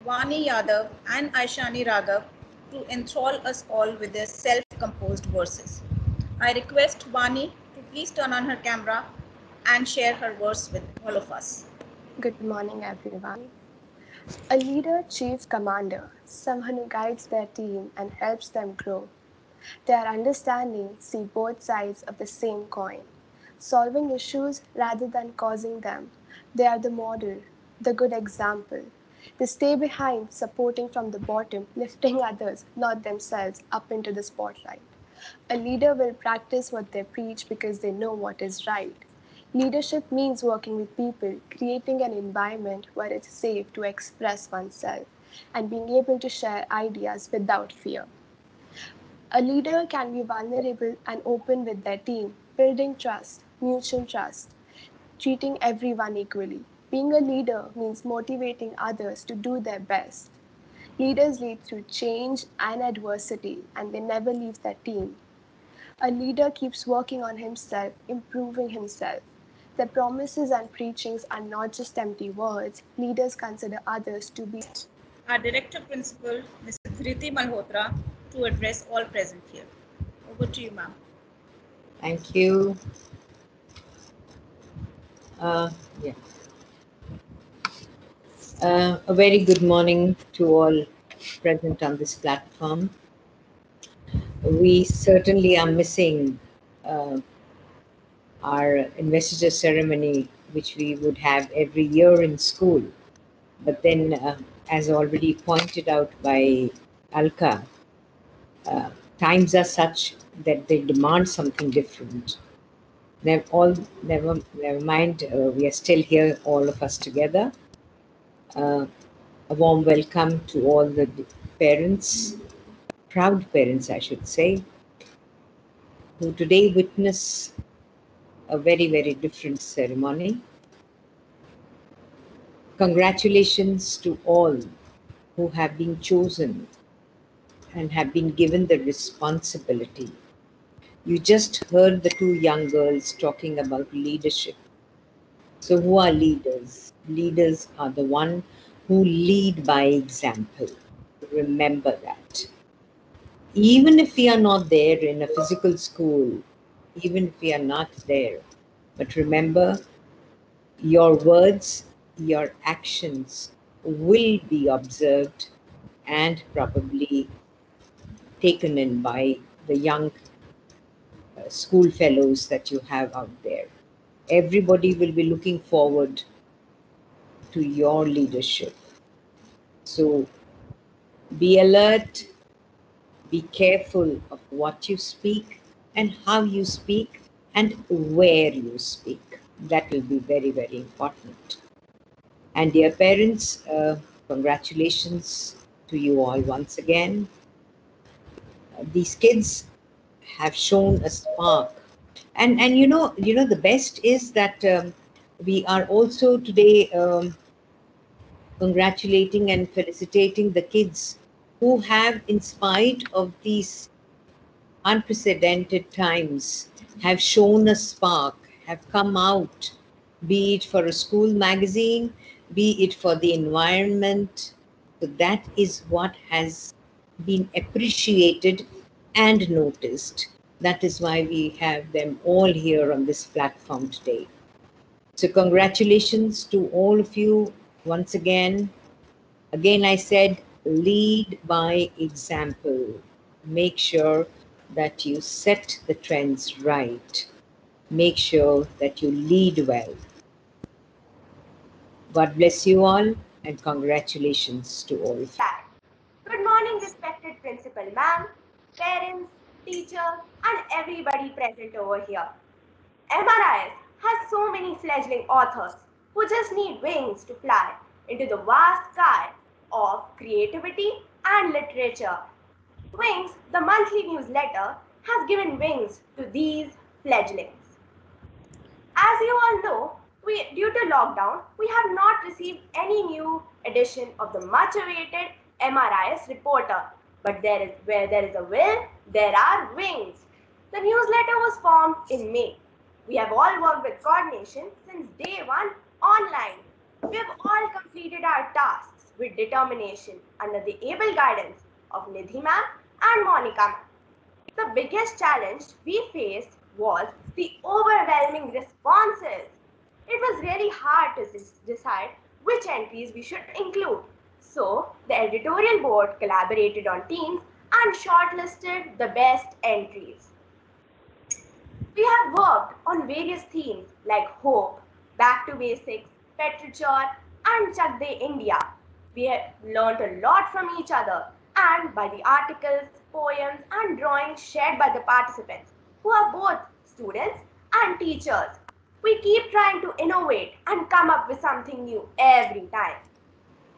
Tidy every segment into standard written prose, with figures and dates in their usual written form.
Vani Yadav and Aishani Raghav to enthrall us all with their self-composed verses. I request Vani to please turn on her camera and share her verse with all of us. Good morning, everyone. A leader, chief commander, someone who guides their team and helps them grow. They are understanding, see both sides of the same coin, solving issues rather than causing them. They are the model, the good example. They stay behind, supporting from the bottom, lifting others, not themselves, up into the spotlight. A leader will practice what they preach because they know what is right. Leadership means working with people, creating an environment where it's safe to express oneself, and being able to share ideas without fear. A leader can be vulnerable and open with their team, building trust, mutual trust, treating everyone equally. Being a leader means motivating others to do their best. Leaders lead through change and adversity, and they never leave their team. A leader keeps working on himself, improving himself. Their promises and preachings are not just empty words. Leaders consider others to be. Our Director Principal, Mrs. Dhriti Malhotra, to address all present here. Over to you, ma'am. Thank you. Yeah. A very good morning to all present on this platform. We certainly are missing our investiture ceremony, which we would have every year in school. But then, as already pointed out by Alka, times are such that they demand something different. Never mind. We are still here, all of us together. A warm welcome to all the parents, proud parents, I should say, who today witness a very, very different ceremony. Congratulations to all who have been chosen and have been given the responsibility. You just heard the two young girls talking about leadership. So who are leaders? Leaders are the one who lead by example. Remember that. Even if we are not there in a physical school, even if we are not there, but remember, your words, your actions will be observed and probably taken in by the young school fellows that you have out there. Everybody will be looking forward to your leadership. So be alert, be careful of what you speak and how you speak and where you speak. That will be very, very important. And dear parents, congratulations to you all once again. These kids have shown a spark, and the best is that we are also today congratulating and felicitating the kids who have, in spite of these unprecedented times, have shown a spark, have come out, be it for a school magazine, be it for the environment. So that is what has been appreciated and noticed. That is why we have them all here on this platform today. So congratulations to all of you once again. Again, I said, lead by example. Make sure that you set the trends right. Make sure that you lead well. God bless you all and congratulations to all of you. Good morning, respected principal ma'am, parents, teachers, and everybody present over here. MRIS has so many fledgling authors who just need wings to fly into the vast sky of creativity and literature. Wings, the monthly newsletter, has given wings to these fledglings. As you all know, due to lockdown, we have not received any new edition of the much-awaited MRIS Reporter. But where there is a will, there are wings. The newsletter was formed in May. We have all worked with coordination since day one online. We have all completed our tasks. with determination under the able guidance of Nidhi ma'am and Monica ma'am. The biggest challenge we faced was the overwhelming responses. It was really hard to decide which entries we should include. So, the editorial board collaborated on teams and shortlisted the best entries. We have worked on various themes like hope, back to basics, literature, and Chak De India. We have learned a lot from each other and by the articles, poems, and drawings shared by the participants, who are both students and teachers. We keep trying to innovate and come up with something new every time.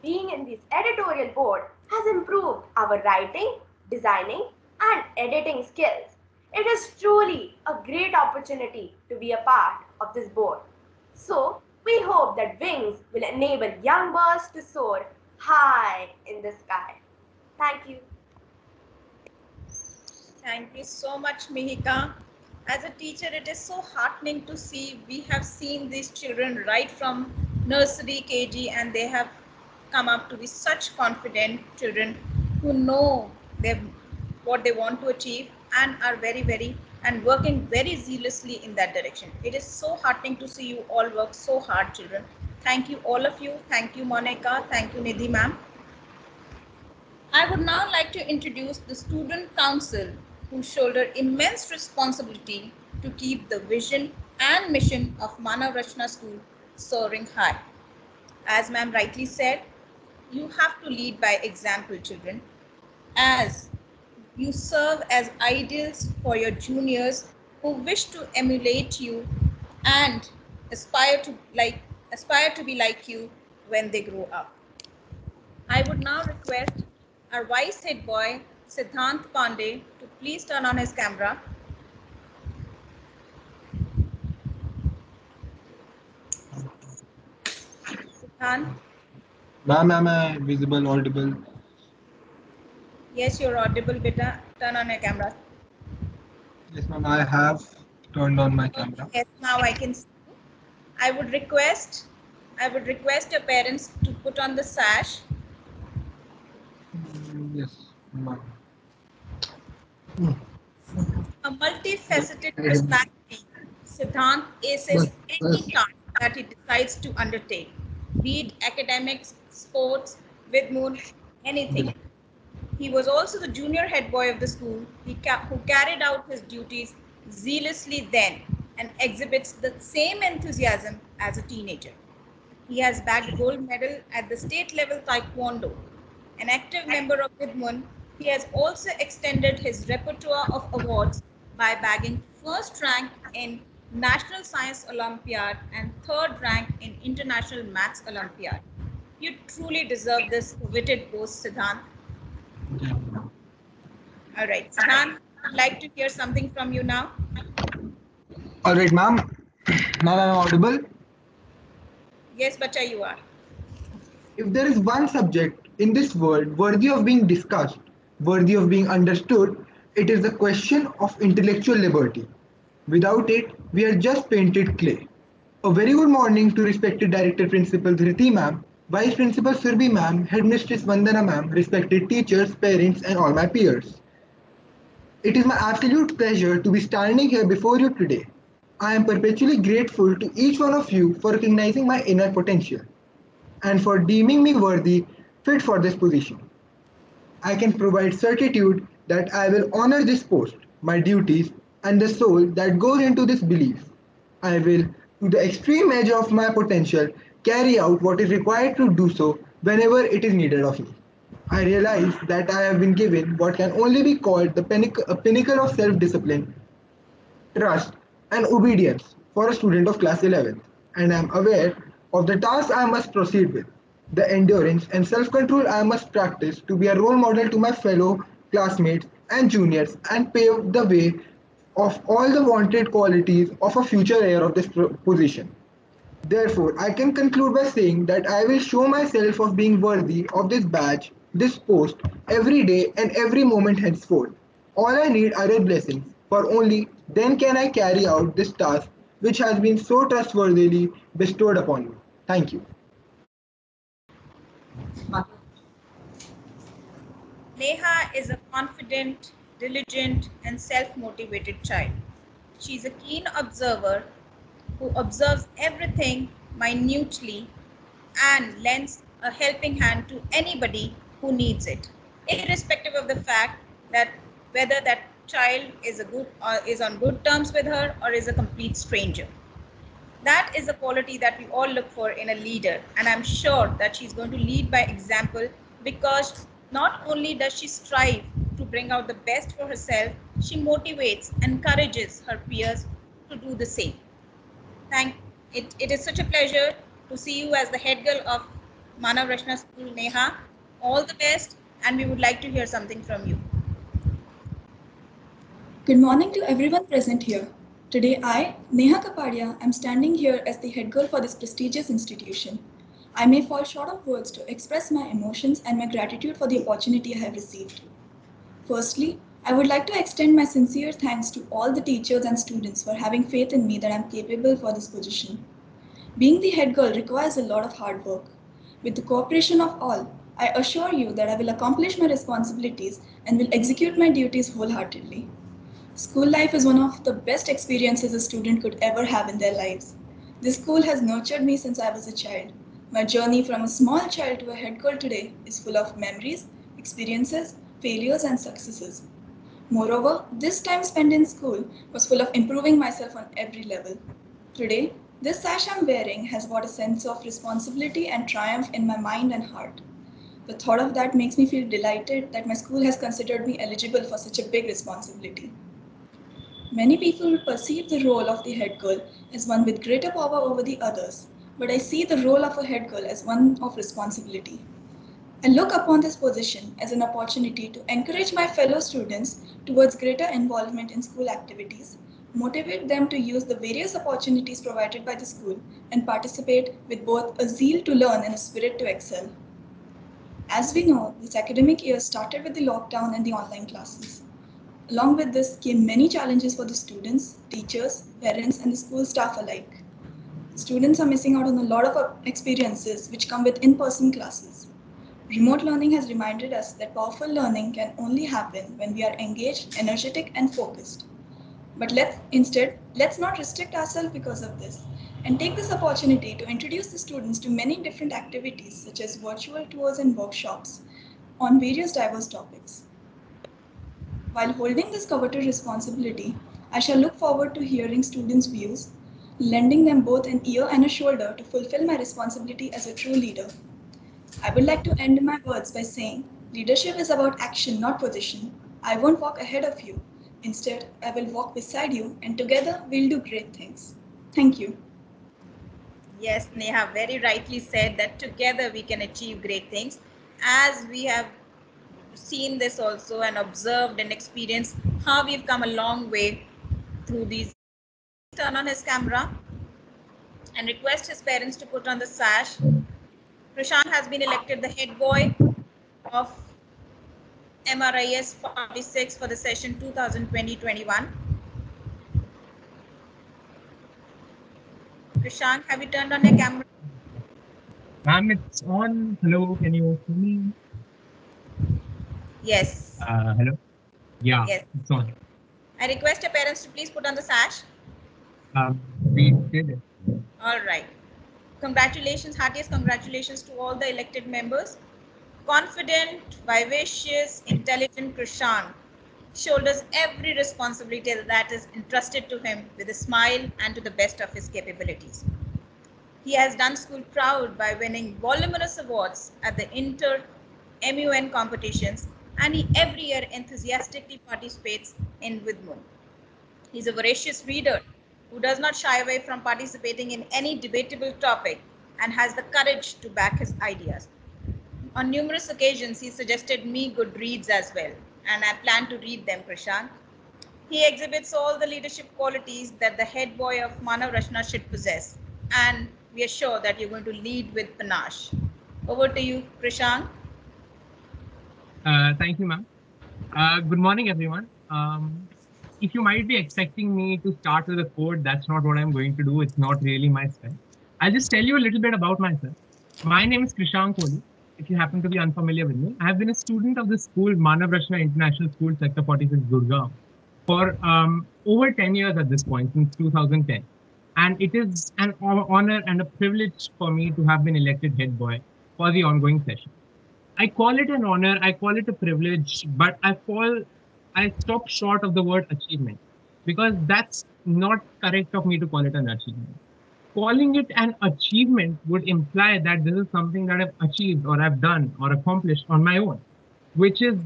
Being in this editorial board has improved our writing, designing, and editing skills. It is truly a great opportunity to be a part of this board. So, we hope that Wings will enable young birds to soar high in the sky. Thank you. Thank you so much, Mihika. As a teacher, it is so heartening to see we have seen these children right from nursery, KG, and they have come up to be such confident children who know what they want to achieve and are very and working very zealously in that direction. It is so heartening to see you all work so hard, children. Thank you, all of you. Thank you, Monica. Thank you, Nidhi ma'am. I would now like to introduce the Student Council, who shoulder immense responsibility to keep the vision and mission of Manav Rachna School soaring high. As ma'am rightly said, you have to lead by example, children, as you serve as ideals for your juniors who wish to emulate you and aspire to be like you when they grow up. I would now request our vice head boy, Siddhant Pandey, to please turn on his camera. Siddhant, Ma'am, am I visible, audible? yes, you're audible, beta. Turn on your camera. Yes, ma'am, I have turned on my camera. Yes, now I can see you. I would request, I would request your parents to put on the sash. Yes, ma'am. A multifaceted Yes, personality, Siddhant aces any task that he decides to undertake, be it academics, sports, with moon, anything. He was also the junior head boy of the school, who carried out his duties zealously then and exhibits the same enthusiasm as a teenager. He has bagged a gold medal at the state level taekwondo. An active member of Vidmun, he has also extended his repertoire of awards by bagging first rank in National Science Olympiad and third rank in International Maths Olympiad. You truly deserve this coveted post, Siddhant. ma'am. All right, Siddhant, I'd like to hear something from you now. All right, ma'am. Now I'm audible. Yes, Bacha, you are. If there is one subject in this world worthy of being discussed, worthy of being understood, it is the question of intellectual liberty. Without it, we are just painted clay. A very good morning to respected Director Principal Dhriti ma'am, Vice Principal Surbhi ma'am, Headmistress Vandana ma'am, respected teachers, parents, and all my peers. It is my absolute pleasure to be standing here before you today. I am perpetually grateful to each one of you for recognizing my inner potential and for deeming me worthy, fit for this position. I can provide certitude that I will honor this post, my duties, and the soul that goes into this belief. I will, to the extreme edge of my potential, carry out what is required to do so whenever it is needed of me. I realize that I have been given what can only be called the pinnacle of self discipline, trust, and obedience for a student of class 11th, and I am aware of the task I must proceed with, the endurance and self control I must practice to be a role model to my fellow classmates and juniors and pave the way of all the wanted qualities of a future heir of this position. Therefore, I can conclude by saying that I will show myself of being worthy of this badge, this post, every day and every moment henceforth. All I need are your blessings, for only then can I carry out this task which has been so trustworthily bestowed upon me. Thank you. Neha is a confident, diligent, and self-motivated child. She's a keen observer who observes everything minutely and lends a helping hand to anybody who needs it, irrespective of the fact that whether that child is a good or is on good terms with her or is a complete stranger. That is a quality that we all look for in a leader, and I'm sure that she's going to lead by example, because not only does she strive to bring out the best for herself, she motivates, encourages her peers to do the same. It is such a pleasure to see you as the head girl of Manav Rachna School, Neha. All the best, and we would like to hear something from you. Good morning to everyone present here. Today I, Neha Kapadia, am standing here as the head girl for this prestigious institution. I may fall short of words to express my emotions and my gratitude for the opportunity I have received. Firstly, I would like to extend my sincere thanks to all the teachers and students for having faith in me that I am capable for this position. Being the head girl requires a lot of hard work. With the cooperation of all, I assure you that I will accomplish my responsibilities and will execute my duties wholeheartedly. School life is one of the best experiences a student could ever have in their lives. This school has nurtured me since I was a child. My journey from a small child to a head girl today is full of memories, experiences, failures, and successes. Moreover, this time spent in school was full of improving myself on every level. Today, this sash I'm wearing has brought a sense of responsibility and triumph in my mind and heart. The thought of that makes me feel delighted that my school has considered me eligible for such a big responsibility. Many people perceive the role of the head girl as one with greater power over the others, but I see the role of a head girl as one of responsibility. I look upon this position as an opportunity to encourage my fellow students towards greater involvement in school activities, motivate them to use the various opportunities provided by the school, and participate with both a zeal to learn and a spirit to excel. As we know, this academic year started with the lockdown and the online classes. Along with this came many challenges for the students, teachers, parents, and the school staff alike. Students are missing out on a lot of experiences which come with in person classes. Remote learning has reminded us that powerful learning can only happen when we are engaged, energetic, and focused. But let's not restrict ourselves because of this and take this opportunity to introduce the students to many different activities such as virtual tours and workshops on various diverse topics. While holding this coveted responsibility, I shall look forward to hearing students' views, lending them both an ear and a shoulder to fulfill my responsibility as a true leader. I would like to end my words by saying leadership is about action, not position. I won't walk ahead of you. Instead, I will walk beside you, and together we'll do great things. Thank you. Yes, Neha very rightly said that together we can achieve great things. As we have seen this also and observed and experienced how we've come a long way through these. Turn on his camera and request his parents to put on the sash. Prashant has been elected the head boy of MRIS 46 for the session 2020-21. Prashant, have you turned on your camera? Ma'am, it's on. Hello, can you hear me? Yes. Hello? Yeah, Yes. it's on. I request your parents to please put on the sash. We did it. All right. Congratulations, heartiest congratulations to all the elected members. Confident, vivacious, intelligent Krishan shoulders every responsibility that is entrusted to him with a smile and to the best of his capabilities. He has done school proud by winning voluminous awards at the inter MUN competitions, and he every year enthusiastically participates in Vidmun. He's a voracious reader who does not shy away from participating in any debatable topic and has the courage to back his ideas. On numerous occasions, he suggested me good reads as well, and I plan to read them, Prashant. He exhibits all the leadership qualities that the head boy of Manav Rachna should possess, and we are sure that you're going to lead with panache. Over to you, Prashant. Thank you, ma'am. Good morning, everyone. If you might be expecting me to start with a quote, that's not what I'm going to do. It's not really my style. I'll just tell you a little bit about myself. My name is Krishan Kohli. if you happen to be unfamiliar with me, I have been a student of the school, Manav Rachna International School, Sector 46, Gurgaon, for over 10 years at this point, since 2010. And it is an honor and a privilege for me to have been elected head boy for the ongoing session. I call it an honor, I call it a privilege, but I stop short of the word achievement because that's not correct of me to call it an achievement. Calling it an achievement would imply that this is something that I've achieved or I've done or accomplished on my own, which is,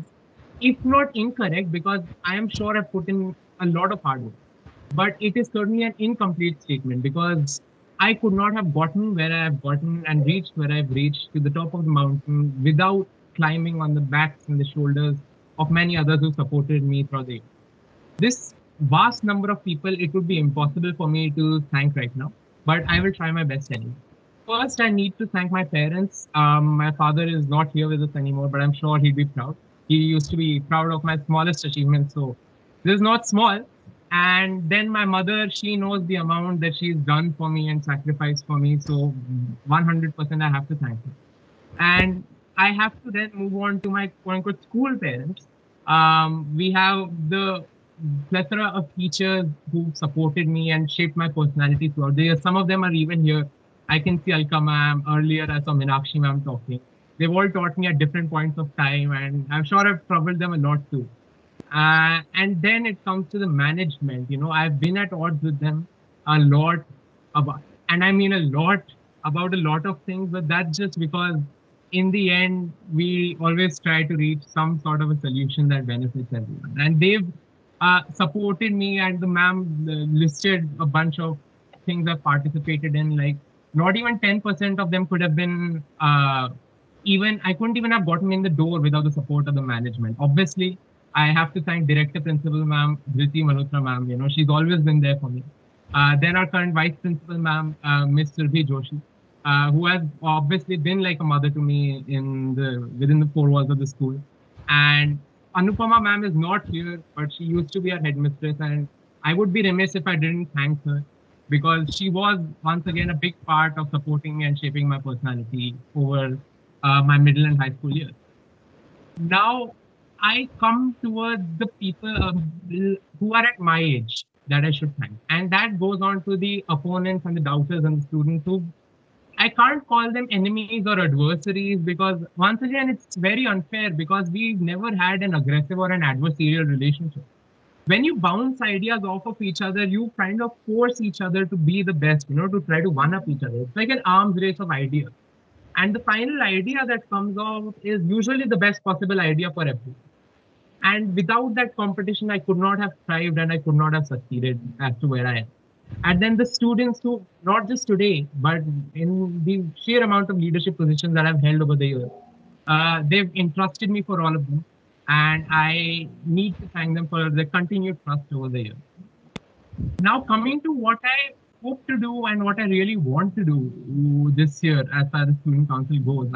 if not incorrect, because I am sure I've put in a lot of hard work, but it is certainly an incomplete statement because I could not have gotten where I have gotten and reached where I've reached to the top of the mountain without climbing on the backs and the shoulders of many others who supported me throughout the year. This vast number of people, it would be impossible for me to thank right now, but I will try my best anyway. First, I need to thank my parents. My father is not here with us anymore, but I'm sure he'd be proud. He used to be proud of my smallest achievement, so this is not small. And then my mother, she knows the amount that she's done for me and sacrificed for me, so 100% I have to thank her. And I have to then move on to my quote unquote school parents. We have the plethora of teachers who supported me and shaped my personality throughout the years. Some of them are even here. I can see Alka ma'am, earlier I saw Meenakshi ma'am talking. They've all taught me at different points of time, and I'm sure I've troubled them a lot too. And then it comes to the management. You know, I've been at odds with them a lot about, and I mean a lot about a lot of things, but that's just because in the end, we always try to reach some sort of a solution that benefits everyone. And they've supported me, and the ma'am listed a bunch of things I've participated in. Like, not even 10% of them could have been even, I couldn't even have gotten in the door without the support of the management. Obviously, I have to thank Director Principal Ma'am, Dhriti Malhotra Ma'am. You know, she's always been there for me. Then our current Vice Principal Ma'am, Miss Surbhi Joshi, who has obviously been like a mother to me within the four walls of the school. And Anupama Ma'am is not here, but she used to be our headmistress, and I would be remiss if I didn't thank her because she was once again a big part of supporting me and shaping my personality over my middle and high school years. Now, I come towards the people who are at my age that I should thank. And that goes on to the opponents and the doubters and the students who I can't call them enemies or adversaries because once again, it's very unfair because we've never had an aggressive or an adversarial relationship. When you bounce ideas off of each other, you kind of force each other to be the best, you know, to try to one up each other. It's like an arms race of ideas. And the final idea that comes out is usually the best possible idea for everyone. And without that competition, I could not have thrived and I could not have succeeded as to where I am. And then the students who, not just today, but in the sheer amount of leadership positions that I've held over the years, they've entrusted me for all of them. And I need to thank them for their continued trust over the years. Now, coming to what I hope to do and what I really want to do this year as far as student council goes,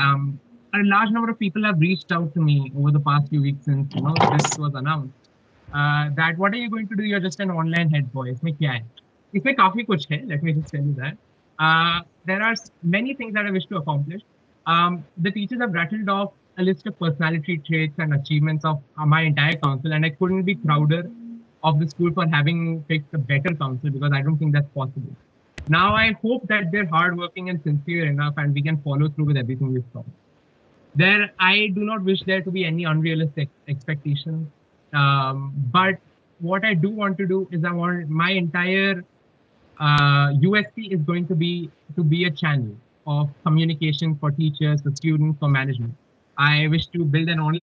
a large number of people have reached out to me over the past few weeks since this was announced. That what are you going to do? You're just an online head boy. इसमें क्या है? इसमें काफी कुछ है. Let me just tell you that. There are many things that I wish to accomplish. The teachers have rattled off a list of personality traits and achievements of my entire council, and I couldn't be prouder of the school for having picked a better council because I don't think that's possible. Now I hope that they're hardworking and sincere enough, and we can follow through with everything we've promised. I do not wish there to be any unrealistic expectations. But what I do want to do is I want my entire USP is going to be a channel of communication for teachers, for students, for management. I wish to build an online